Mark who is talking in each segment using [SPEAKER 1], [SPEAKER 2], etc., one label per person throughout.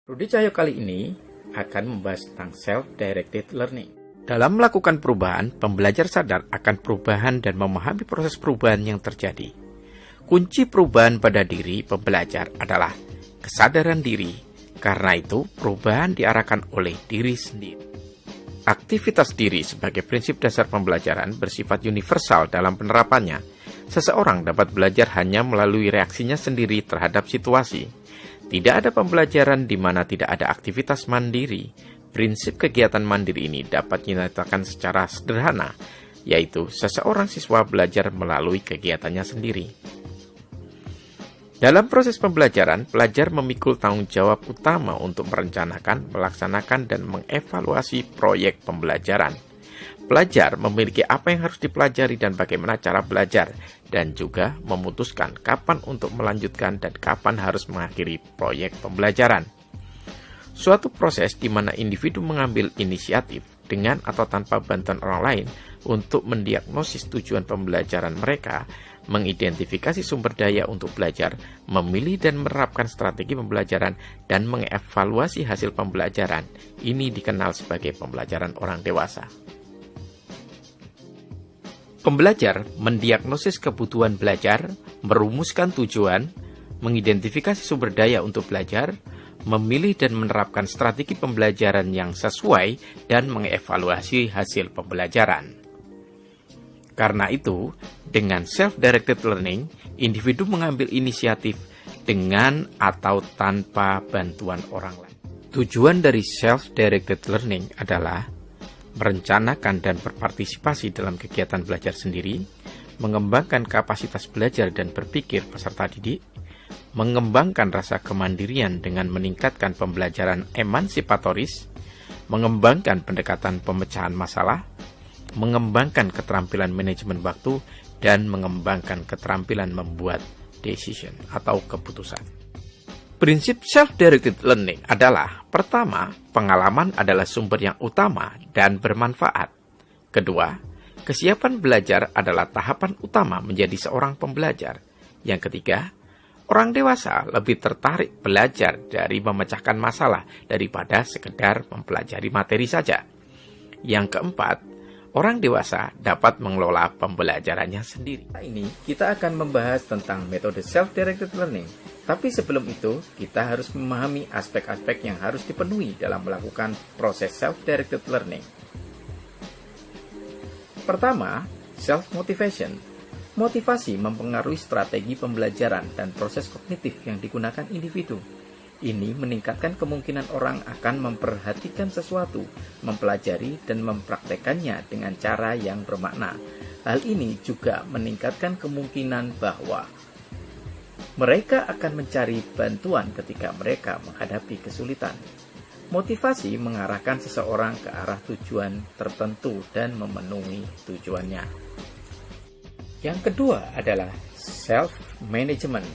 [SPEAKER 1] Rudi Cahyo kali ini akan membahas tentang self-directed learning. Dalam melakukan perubahan, pembelajar sadar akan perubahan dan memahami proses perubahan yang terjadi. Kunci perubahan pada diri pembelajar adalah kesadaran diri. Karena itu, perubahan diarahkan oleh diri sendiri. Aktivitas diri sebagai prinsip dasar pembelajaran bersifat universal dalam penerapannya. Seseorang dapat belajar hanya melalui reaksinya sendiri terhadap situasi. Tidak ada pembelajaran di mana tidak ada aktivitas mandiri. Prinsip kegiatan mandiri ini dapat dinyatakan secara sederhana, yaitu seseorang siswa belajar melalui kegiatannya sendiri. Dalam proses pembelajaran, pelajar memikul tanggung jawab utama untuk merencanakan, melaksanakan, dan mengevaluasi proyek pembelajaran. Pelajar memiliki apa yang harus dipelajari dan bagaimana cara belajar, dan juga memutuskan kapan untuk melanjutkan dan kapan harus mengakhiri proyek pembelajaran. Suatu proses di mana individu mengambil inisiatif dengan atau tanpa bantuan orang lain untuk mendiagnosis tujuan pembelajaran mereka, mengidentifikasi sumber daya untuk belajar, memilih dan menerapkan strategi pembelajaran, dan mengevaluasi hasil pembelajaran. Ini dikenal sebagai pembelajaran orang dewasa. Pembelajar mendiagnosis kebutuhan belajar, merumuskan tujuan, mengidentifikasi sumber daya untuk belajar, memilih dan menerapkan strategi pembelajaran yang sesuai, dan mengevaluasi hasil pembelajaran. Karena itu, dengan self-directed learning, individu mengambil inisiatif dengan atau tanpa bantuan orang lain. Tujuan dari self-directed learning adalah merencanakan dan berpartisipasi dalam kegiatan belajar sendiri, mengembangkan kapasitas belajar dan berpikir peserta didik, mengembangkan rasa kemandirian dengan meningkatkan pembelajaran emansipatoris, mengembangkan pendekatan pemecahan masalah, mengembangkan keterampilan manajemen waktu, dan mengembangkan keterampilan membuat decision atau keputusan. Prinsip self-directed learning adalah, pertama, pengalaman adalah sumber yang utama dan bermanfaat. Kedua, kesiapan belajar adalah tahapan utama menjadi seorang pembelajar. Yang ketiga, orang dewasa lebih tertarik belajar dari memecahkan masalah daripada sekedar mempelajari materi saja. Yang keempat, orang dewasa dapat mengelola pembelajarannya sendiri. Ini kita akan membahas tentang metode self-directed learning. Tapi sebelum itu, kita harus memahami aspek-aspek yang harus dipenuhi dalam melakukan proses self-directed learning. Pertama, self-motivation. Motivasi mempengaruhi strategi pembelajaran dan proses kognitif yang digunakan individu. Ini meningkatkan kemungkinan orang akan memperhatikan sesuatu, mempelajari dan mempraktekannya dengan cara yang bermakna. Hal ini juga meningkatkan kemungkinan bahwa mereka akan mencari bantuan ketika mereka menghadapi kesulitan. Motivasi mengarahkan seseorang ke arah tujuan tertentu dan memenuhi tujuannya. Yang kedua adalah self-management.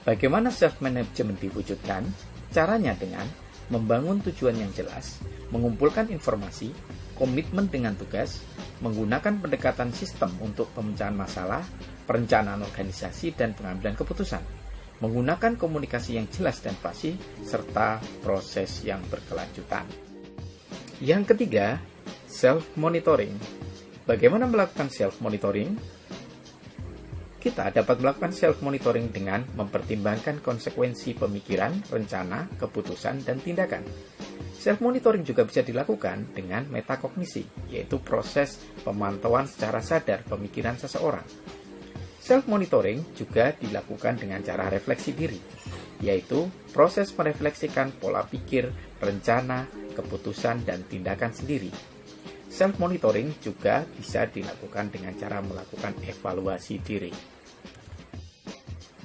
[SPEAKER 1] Bagaimana self-management diwujudkan? Caranya dengan membangun tujuan yang jelas, mengumpulkan informasi, komitmen dengan tugas, menggunakan pendekatan sistem untuk pemecahan masalah, perencanaan organisasi, dan pengambilan keputusan, menggunakan komunikasi yang jelas dan fasih, serta proses yang berkelanjutan. Yang ketiga, self-monitoring. Bagaimana melakukan self-monitoring? Kita dapat melakukan self-monitoring dengan mempertimbangkan konsekuensi pemikiran, rencana, keputusan, dan tindakan. Self-monitoring juga bisa dilakukan dengan metakognisi, yaitu proses pemantauan secara sadar pemikiran seseorang. Self-monitoring juga dilakukan dengan cara refleksi diri, yaitu proses merefleksikan pola pikir, rencana, keputusan, dan tindakan sendiri. Self-monitoring juga bisa dilakukan dengan cara melakukan evaluasi diri.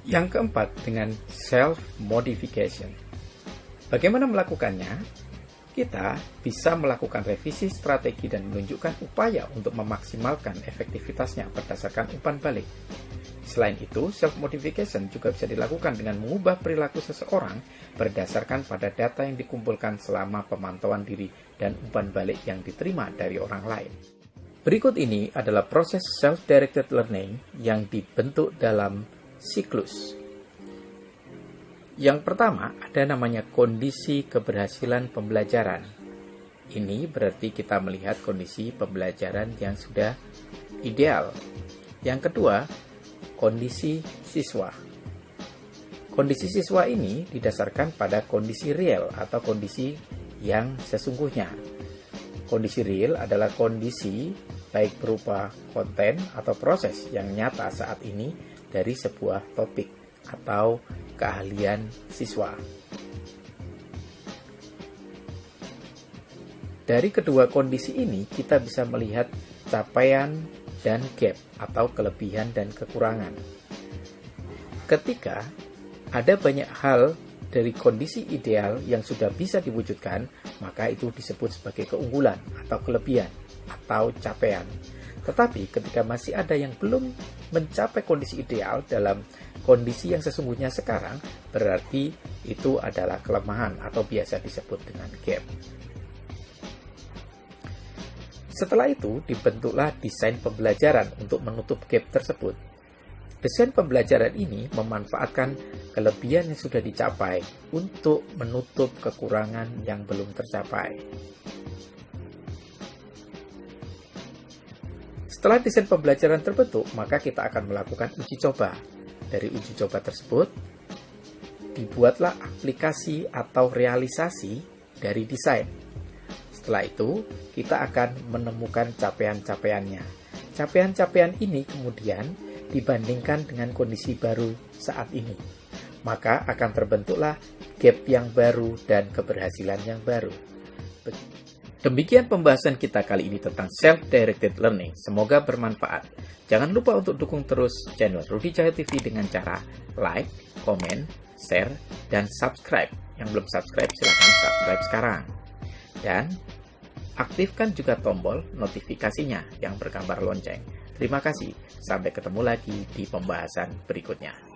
[SPEAKER 1] Yang keempat, dengan self-modification. Bagaimana melakukannya? Kita bisa melakukan revisi strategi dan menunjukkan upaya untuk memaksimalkan efektivitasnya berdasarkan umpan balik. Selain itu, self-modification juga bisa dilakukan dengan mengubah perilaku seseorang berdasarkan pada data yang dikumpulkan selama pemantauan diri dan umpan balik yang diterima dari orang lain. Berikut ini adalah proses self-directed learning yang dibentuk dalam siklus. Yang pertama, ada namanya kondisi keberhasilan pembelajaran. Ini berarti kita melihat kondisi pembelajaran yang sudah ideal. Yang kedua, kondisi siswa. Kondisi siswa ini didasarkan pada kondisi real atau kondisi yang sesungguhnya. Kondisi real adalah kondisi baik berupa konten atau proses yang nyata saat ini dari sebuah topik atau keahlian siswa. Dari kedua kondisi ini, kita bisa melihat capaian dan gap atau kelebihan dan kekurangan. Ketika ada banyak hal dari kondisi ideal yang sudah bisa diwujudkan, maka itu disebut sebagai keunggulan atau kelebihan atau capaian. Tetapi ketika masih ada yang belum mencapai kondisi ideal dalam kondisi yang sesungguhnya sekarang, berarti itu adalah kelemahan atau biasa disebut dengan gap. Setelah itu, dibentuklah desain pembelajaran untuk menutup gap tersebut. Desain pembelajaran ini memanfaatkan kelebihan yang sudah dicapai untuk menutup kekurangan yang belum tercapai. Setelah desain pembelajaran terbentuk, maka kita akan melakukan uji coba. Dari uji coba tersebut, dibuatlah aplikasi atau realisasi dari desain. Setelah itu, kita akan menemukan capaian-capaiannya. Capaian-capaian ini kemudian dibandingkan dengan kondisi baru saat ini. Maka akan terbentuklah gap yang baru dan keberhasilan yang baru. Demikian pembahasan kita kali ini tentang Self-Directed Learning. Semoga bermanfaat. Jangan lupa untuk dukung terus channel Rudy Cahyo TV dengan cara like, komen, share, dan subscribe. Yang belum subscribe, silahkan subscribe sekarang. Dan aktifkan juga tombol notifikasinya yang bergambar lonceng. Terima kasih. Sampai ketemu lagi di pembahasan berikutnya.